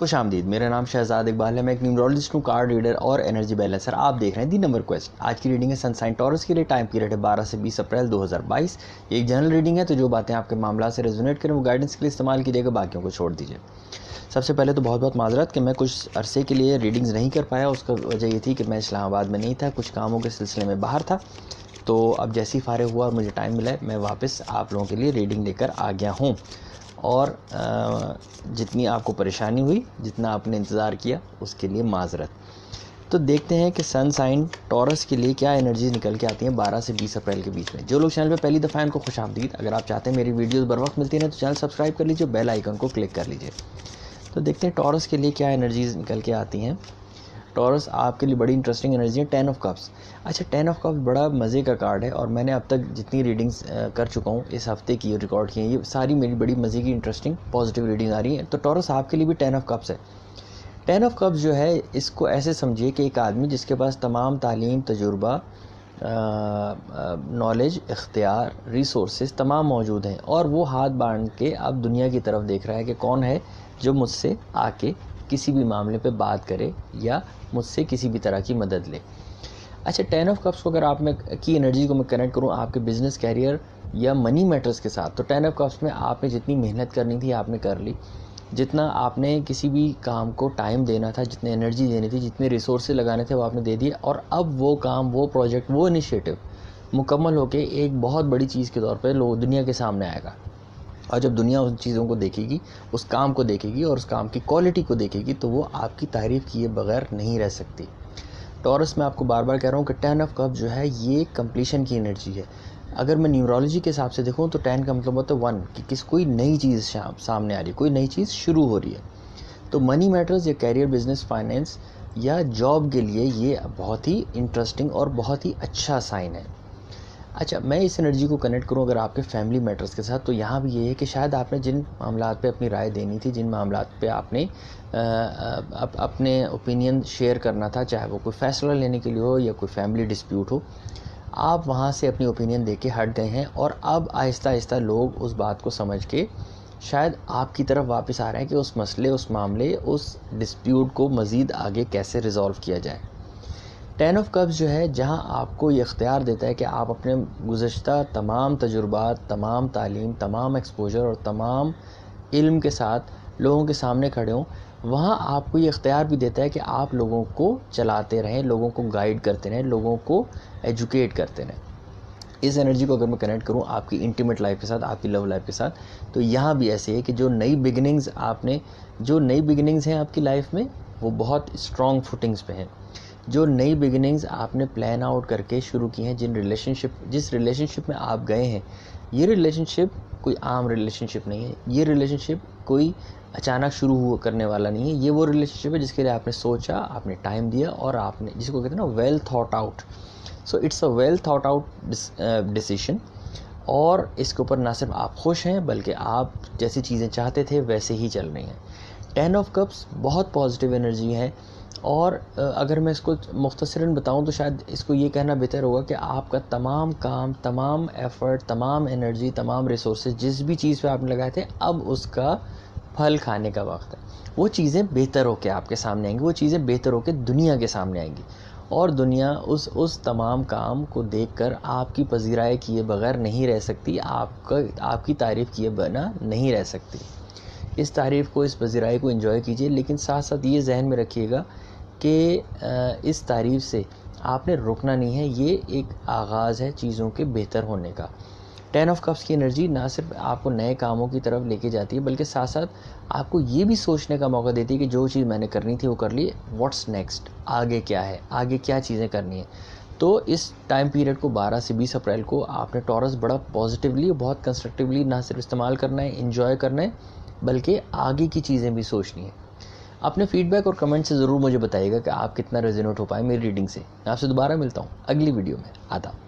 خوش آمدید. میرا نام شہزاد اقبال ہے. میں ایک نیورولوجسٹ ہوں, کارڈ ریڈر اور انرجی بیلنسر. آپ دیکھ رہے ہیں دی نمبر کویسٹ. آج کی ریڈنگ ہے سن سائن ٹورس کے لیے. ٹائم پیریڈ ہے 12 سے 20 اپریل 2022. یہ ایک جنرل ریڈنگ ہے, تو جو باتیں آپ کے معاملات سے ریزونیٹ کریں وہ گائیڈنس کے لیے استعمال کیجیے گا, باقیوں کو چھوڑ دیجیے. سب سے پہلے تو بہت بہت معذرت کہ میں کچھ عرصے کے لیے ریڈنگز نہیں کر پایا. اس کا وجہ یہ تھی کہ میں اسلام آباد میں نہیں تھا, کچھ کاموں کے سلسلے میں باہر تھا. تو اب جیسے ہی فارغ ہوا اور مجھے ٹائم ملا, میں واپس آپ لوگوں کے لیے ریڈنگ لے کر آ گیا ہوں. اور جتنی آپ کو پریشانی ہوئی, جتنا آپ نے انتظار کیا, اس کے لیے معذرت. تو دیکھتے ہیں کہ سن سائن ٹورس کے لیے کیا انرجیز نکل کے آتی ہیں 12 سے 20 اپریل کے بیچ میں. جو لوگ چینل پہ پہلی دفعہ ہیں ان کو خوش آمدید. اگر آپ چاہتے ہیں میری ویڈیوز بر وقت ملتی ہیں تو چینل سبسکرائب کر لیجیے, بیل آئیکن کو کلک کر لیجیے. تو دیکھتے ہیں ٹورس کے لیے کیا انرجیز نکل کے آتی ہیں. ٹورس آپ کے لیے بڑی انٹرسٹنگ انرجی ہے. 10 آف کپس. اچھا, 10 آف کپس بڑا مزے کا کارڈ ہے, اور میں نے اب تک جتنی ریڈنگز کر چکا ہوں اس ہفتے کی ریکارڈ کی ہیں, یہ ساری میری بڑی مزے کی انٹرسٹنگ پازیٹیو ریڈنگ آ رہی ہیں. تو ٹورس آپ کے لیے بھی 10 آف کپس ہے. 10 آف کپس جو ہے, اس کو ایسے سمجھیے کہ ایک آدمی جس کے پاس تمام تعلیم, تجربہ, نالج, اختیار, ریسورسز تمام موجود ہیں, اور وہ ہاتھ باندھ کے اب دنیا کی طرف دیکھ رہا ہے کہ کون ہے جو مجھ سے آ کے کسی بھی معاملے پہ بات کرے یا مجھ سے کسی بھی طرح کی مدد لے. اچھا, 10 آف کپس کو اگر آپ میں کی انرجی کو میں کنیکٹ کروں آپ کے بزنس, کیریئر یا منی میٹرز کے ساتھ, تو 10 آف کپس میں آپ نے جتنی محنت کرنی تھی آپ نے کر لی. جتنا آپ نے کسی بھی کام کو ٹائم دینا تھا, جتنے انرجی دینی تھی, جتنے ریسورسز لگانے تھے وہ آپ نے دے دیے, اور اب وہ کام, وہ پروجیکٹ, وہ انیشیٹو مکمل ہو کے ایک بہت بڑی چیز کے طور پہ لوگ دنیا کے سامنے آئے گا. اور جب دنیا ان چیزوں کو دیکھے گی, اس کام کو دیکھے گی اور اس کام کی کوالٹی کو دیکھے گی, تو وہ آپ کی تعریف کیے بغیر نہیں رہ سکتی. ٹورس میں آپ کو بار بار کہہ رہا ہوں کہ 10 آف کپ جو ہے یہ کمپلیشن کی انرجی ہے. اگر میں نیورولوجی کے حساب سے دیکھوں تو 10 کا مطلب ہوتا ہے 1, کہ کوئی نئی چیز سامنے آ رہی ہے, کوئی نئی چیز شروع ہو رہی ہے. تو منی میٹرز یا کیریئر, بزنس, فائنینس یا جاب کے لیے یہ بہت ہی انٹرسٹنگ اور بہت ہی اچھا سائن ہے. اچھا, میں اس انرجی کو کنیکٹ کروں اگر آپ کے فیملی میٹرز کے ساتھ, تو یہاں بھی یہ ہے کہ شاید آپ نے جن معاملات پہ اپنی رائے دینی تھی, جن معاملات پہ آپ نے اپنے اوپینین شیئر کرنا تھا, چاہے وہ کوئی فیصلہ لینے کے لیے ہو یا کوئی فیملی ڈسپیوٹ ہو, آپ وہاں سے اپنی اوپینین دے کے ہٹ گئے ہیں, اور اب آہستہ آہستہ لوگ اس بات کو سمجھ کے شاید آپ کی طرف واپس آ رہے ہیں کہ اس مسئلے, اس معاملے, اس ڈسپیوٹ کو مزید آگے کیسے ریزالو کیا جائے. 10 آف کپس جو ہے, جہاں آپ کو یہ اختیار دیتا ہے کہ آپ اپنے گزشتہ تمام تجربات, تمام تعلیم, تمام ایکسپوجر اور تمام علم کے ساتھ لوگوں کے سامنے کھڑے ہوں, وہاں آپ کو یہ اختیار بھی دیتا ہے کہ آپ لوگوں کو چلاتے رہیں, لوگوں کو گائیڈ کرتے رہیں, لوگوں کو ایجوکیٹ کرتے رہیں. اس انرجی کو اگر میں کنیکٹ کروں آپ کی انٹیمیٹ لائف کے ساتھ, آپ کی لو لائف کے ساتھ, تو یہاں بھی ایسے ہے کہ جو نئی بگننگز ہیں آپ کی لائف میں, وہ بہت اسٹرانگ فوٹنگز پہ ہیں. جو نئی بگننگز آپ نے پلان آؤٹ کر کے شروع کی ہیں, جس ریلیشن شپ میں آپ گئے ہیں, یہ ریلیشن شپ کوئی عام ریلیشن شپ نہیں ہے. یہ ریلیشن شپ کوئی اچانک شروع ہوا کرنے والا نہیں ہے. یہ وہ ریلیشن شپ ہے جس کے لیے آپ نے سوچا, آپ نے ٹائم دیا, اور آپ نے, جس کو کہتے ہیں نا well thought out. So it's a well thought out decision, اور اس کے اوپر نہ صرف آپ خوش ہیں بلکہ آپ جیسی چیزیں چاہتے تھے ویسے ہی چل رہی ہیں. 10 آف کپس بہت پازیٹیو انرجی ہے, اور اگر میں اس کو مختصراً بتاؤں تو شاید اس کو یہ کہنا بہتر ہوگا کہ آپ کا تمام کام, تمام ایفرٹ, تمام انرجی, تمام ریسورسز جس بھی چیز پہ آپ نے لگائے تھے, اب اس کا پھل کھانے کا وقت ہے. وہ چیزیں بہتر ہو کے آپ کے سامنے آئیں گی, وہ چیزیں بہتر ہو کے دنیا کے سامنے آئیں گی, اور دنیا اس تمام کام کو دیکھ کر آپ کی پذیرائی کیے بغیر نہیں رہ سکتی, آپ کی تعریف کیے بنا نہیں رہ سکتی. اس تعریف کو, اس پذیرائی کو انجوائے کیجیے, لیکن ساتھ ساتھ یہ ذہن میں رکھیے گا کہ اس تعریف سے آپ نے رکنا نہیں ہے. یہ ایک آغاز ہے چیزوں کے بہتر ہونے کا. 10 آف کپس کی انرجی نہ صرف آپ کو نئے کاموں کی طرف لے کے جاتی ہے, بلکہ ساتھ ساتھ آپ کو یہ بھی سوچنے کا موقع دیتی ہے کہ جو چیز میں نے کرنی تھی وہ کر لی, واٹس نیکسٹ, آگے کیا ہے, آگے کیا چیزیں کرنی ہیں. تو اس ٹائم پیریڈ کو 12 سے 20 اپریل کو آپ نے ٹورس بڑا پازیٹیولی, بہت کنسٹرکٹیولی نہ صرف استعمال کرنا ہے, انجوائے کرنا ہے, بلکہ آگے کی چیزیں بھی سوچنی ہیں. اپنے فیڈ بیک اور کمنٹ سے ضرور مجھے بتائیے گا کہ آپ کتنا ریزونیٹ ہو پائے میری ریڈنگ سے. میں آپ سے دوبارہ ملتا ہوں اگلی ویڈیو میں. آداب.